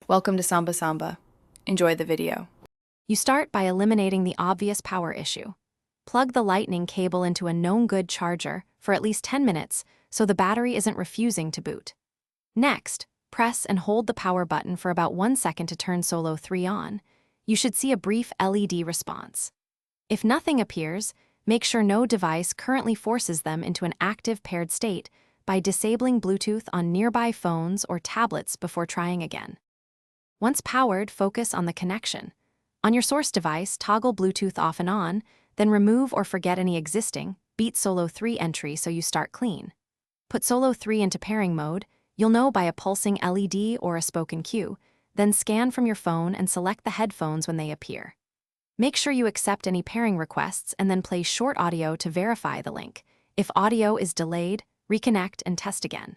Welcome to Samba Samba. Enjoy the video. You start by eliminating the obvious power issue. Plug the lightning cable into a known good charger for at least 10 minutes so the battery isn't refusing to boot. Next, press and hold the power button for about 1 second to turn Solo 3 on. You should see a brief LED response. If nothing appears, make sure no device currently forces them into an active paired state by disabling Bluetooth on nearby phones or tablets before trying again. Once powered, focus on the connection. On your source device, toggle Bluetooth off and on, then remove or forget any existing Beat Solo 3 entry so you start clean. Put Solo 3 into pairing mode. You'll know by a pulsing LED or a spoken cue, then scan from your phone and select the headphones when they appear. Make sure you accept any pairing requests and then play short audio to verify the link. If audio is delayed, reconnect and test again.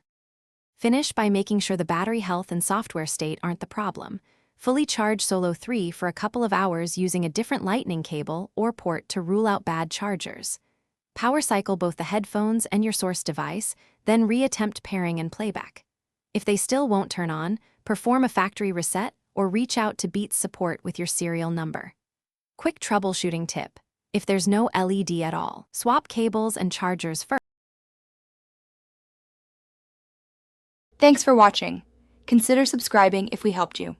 Finish by making sure the battery health and software state aren't the problem. Fully charge Solo 3 for a couple of hours using a different lightning cable or port to rule out bad chargers. Power cycle both the headphones and your source device, then reattempt pairing and playback. If they still won't turn on, perform a factory reset or reach out to Beats support with your serial number. Quick troubleshooting tip: if there's no LED at all, swap cables and chargers first. Thanks for watching. Consider subscribing if we helped you.